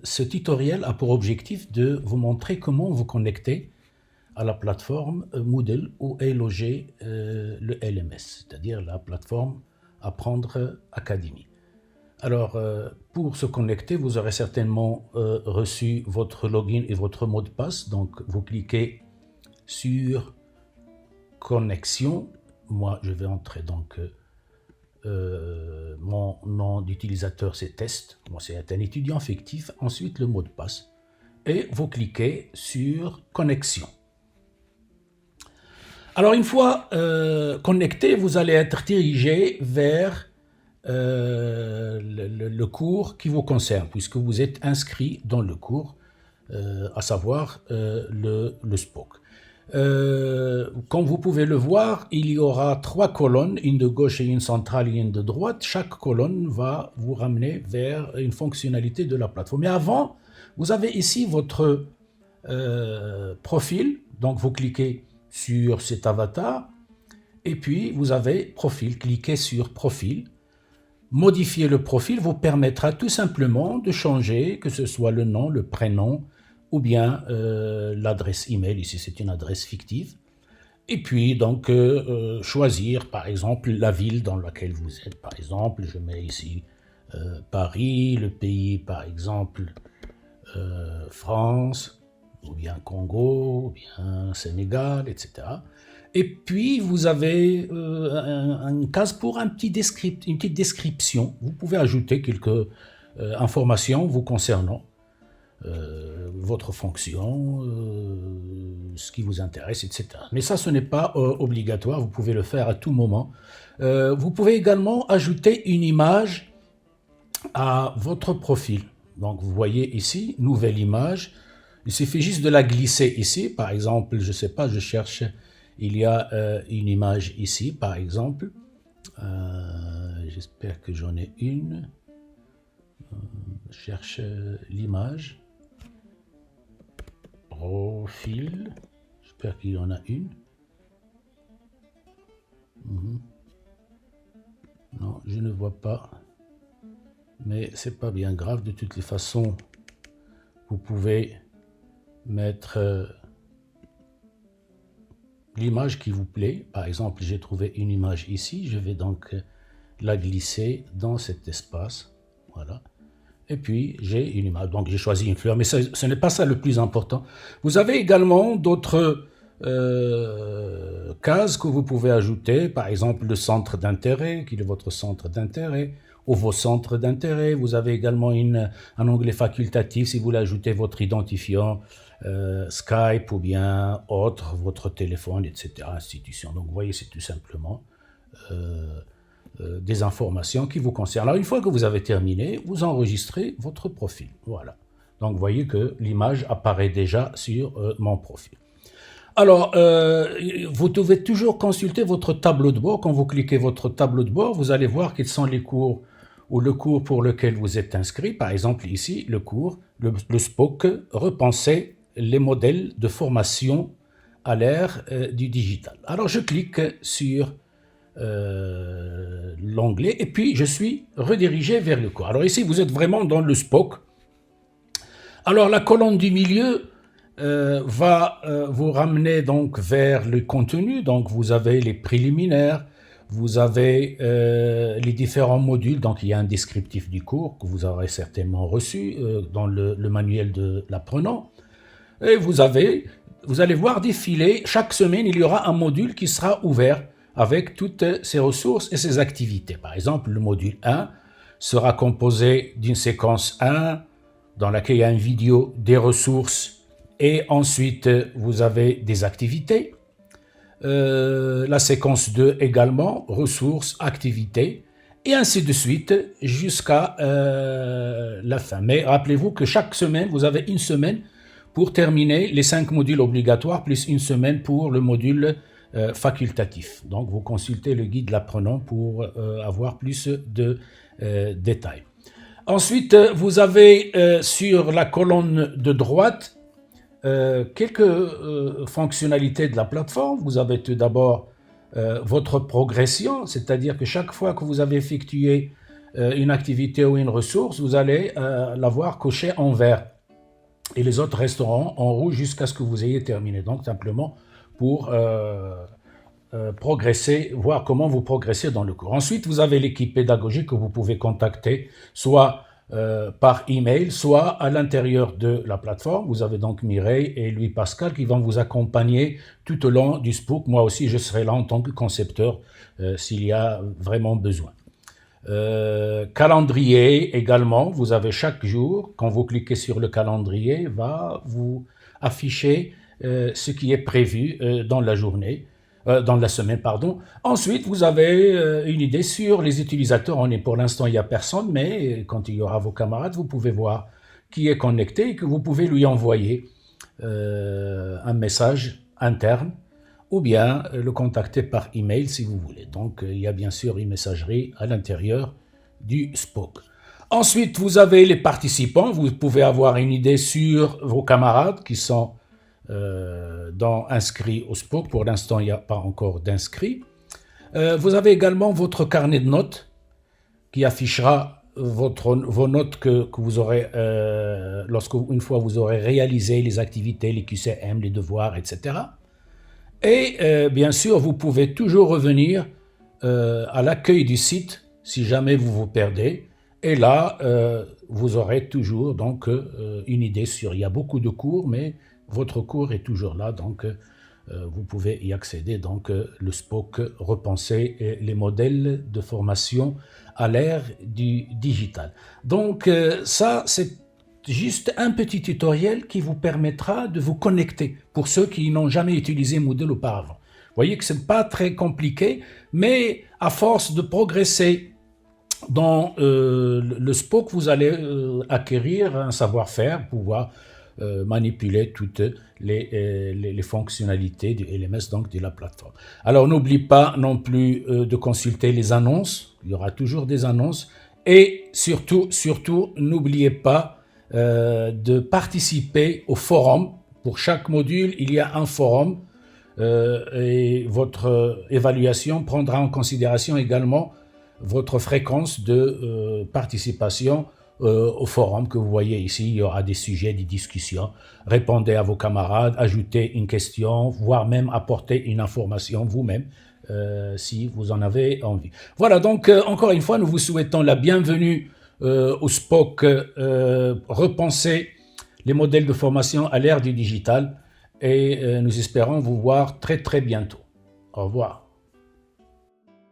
ce tutoriel a pour objectif de vous montrer comment vous connecter à la plateforme Moodle où est logé le LMS, c'est-à-dire la plateforme Apprendre Academy. Alors, pour se connecter, vous aurez certainement reçu votre login et votre mot de passe. Donc, vous cliquez sur Connexion. Moi, je vais entrer donc mon nom d'utilisateur, c'est Test. Moi, c'est un étudiant fictif. Ensuite, le mot de passe. Et vous cliquez sur Connexion. Alors, une fois connecté, vous allez être dirigé vers le cours qui vous concerne, puisque vous êtes inscrit dans le cours, à savoir le SPOC. Comme vous pouvez le voir, il y aura 3 colonnes, une de gauche et une centrale et une de droite. Chaque colonne va vous ramener vers une fonctionnalité de la plateforme. Mais avant, vous avez ici votre profil, donc vous cliquez sur cet avatar, et puis vous avez profil, cliquez sur profil. Modifier le profil vous permettra tout simplement de changer, que ce soit le nom, le prénom, ou bien l'adresse email, ici c'est une adresse fictive. Et puis donc choisir par exemple la ville dans laquelle vous êtes. Par exemple, je mets ici Paris, le pays par exemple France, ou bien Congo, ou bien Sénégal, etc. Et puis, vous avez une case pour une petite description. Vous pouvez ajouter quelques informations vous concernant, votre fonction, ce qui vous intéresse, etc. Mais ça, ce n'est pas obligatoire, vous pouvez le faire à tout moment. Vous pouvez également ajouter une image à votre profil. Donc, vous voyez ici, nouvelle image. Il suffit juste de la glisser ici. Par exemple, je ne sais pas, je cherche... Il y a une image ici, par exemple. J'espère que j'en ai une. Je cherche l'image. Profil. J'espère qu'il y en a une. Non, je ne vois pas. Mais c'est pas bien grave. De toutes les façons, vous pouvez mettre... l'image qui vous plaît. Par exemple, j'ai trouvé une image ici, je vais donc la glisser dans cet espace, voilà. Et puis, j'ai une image, donc j'ai choisi une fleur, mais ce n'est pas ça le plus important. Vous avez également d'autres cases que vous pouvez ajouter, par exemple le centre d'intérêt, qui est votre centre d'intérêt, ou vos centres d'intérêt. Vous avez également un onglet facultatif si vous voulez ajouter votre identifiant, Skype ou bien autre, votre téléphone, etc., institution. Donc, vous voyez, c'est tout simplement des informations qui vous concernent. Alors, une fois que vous avez terminé, vous enregistrez votre profil. Voilà. Donc, vous voyez que l'image apparaît déjà sur mon profil. Alors, vous devez toujours consulter votre tableau de bord. Quand vous cliquez votre tableau de bord, vous allez voir quels sont les cours ou le cours pour lequel vous êtes inscrit. Par exemple, ici, le cours, le SPOC, repenser les modèles de formation à l'ère du digital. Alors, je clique sur l'onglet et puis je suis redirigé vers le cours. Alors ici, vous êtes vraiment dans le SPOC. Alors, la colonne du milieu va vous ramener donc vers le contenu. Donc, vous avez les préliminaires, vous avez les différents modules. Donc, il y a un descriptif du cours que vous aurez certainement reçu dans le manuel de l'apprenant. Et vous allez voir défiler, chaque semaine, il y aura un module qui sera ouvert avec toutes ses ressources et ses activités. Par exemple, le module 1 sera composé d'une séquence 1 dans laquelle il y a une vidéo, des ressources et ensuite vous avez des activités. La séquence 2 également, ressources, activités et ainsi de suite jusqu'à la fin. Mais rappelez-vous que chaque semaine, vous avez une semaine pour terminer les 5 modules obligatoires, plus une semaine pour le module facultatif. Donc, vous consultez le guide de l'apprenant pour avoir plus de détails. Ensuite, vous avez sur la colonne de droite quelques fonctionnalités de la plateforme. Vous avez tout d'abord votre progression, c'est-à-dire que chaque fois que vous avez effectué une activité ou une ressource, vous allez la voir cochée en vert. Et les autres resteront en rouge jusqu'à ce que vous ayez terminé. Donc simplement pour progresser, voir comment vous progressez dans le cours. Ensuite, vous avez l'équipe pédagogique que vous pouvez contacter, soit par email, soit à l'intérieur de la plateforme. Vous avez donc Mireille et Louis Pascal qui vont vous accompagner tout au long du Spook. Moi aussi, je serai là en tant que concepteur s'il y a vraiment besoin. Calendrier également, vous avez chaque jour, quand vous cliquez sur le calendrier, va vous afficher ce qui est prévu dans la journée, dans la semaine, pardon. Ensuite, vous avez une idée sur les utilisateurs. Pour l'instant, il n'y a personne, mais quand il y aura vos camarades, vous pouvez voir qui est connecté et que vous pouvez lui envoyer un message interne ou bien le contacter par email si vous voulez. Donc, il y a bien sûr une messagerie à l'intérieur du Spook. Ensuite, vous avez les participants. Vous pouvez avoir une idée sur vos camarades qui sont inscrits au Spook. Pour l'instant, il n'y a pas encore d'inscrits. Vous avez également votre carnet de notes qui affichera vos notes que vous aurez une fois vous aurez réalisé les activités, les QCM, les devoirs, etc. Et bien sûr, vous pouvez toujours revenir à l'accueil du site si jamais vous vous perdez. Et là, vous aurez toujours donc une idée sur. Il y a beaucoup de cours, mais votre cours est toujours là, donc vous pouvez y accéder. Donc le Spook, repenser les modèles de formation à l'ère du digital. Donc ça, c'est juste un petit tutoriel qui vous permettra de vous connecter pour ceux qui n'ont jamais utilisé Moodle auparavant. Vous voyez que ce n'est pas très compliqué, mais à force de progresser dans le Spook, vous allez acquérir un savoir-faire, pouvoir manipuler toutes les fonctionnalités du LMS, donc de la plateforme. Alors n'oublie pas non plus de consulter les annonces, il y aura toujours des annonces, et surtout, n'oubliez pas de participer au forum. Pour chaque module, il y a un forum et votre évaluation prendra en considération également votre fréquence de participation au forum que vous voyez ici. Il y aura des sujets, des discussions. Répondez à vos camarades, ajoutez une question, voire même apportez une information vous-même si vous en avez envie. Voilà, donc encore une fois, nous vous souhaitons la bienvenue au Spook, repenser les modèles de formation à l'ère du digital et nous espérons vous voir très très bientôt. Au revoir.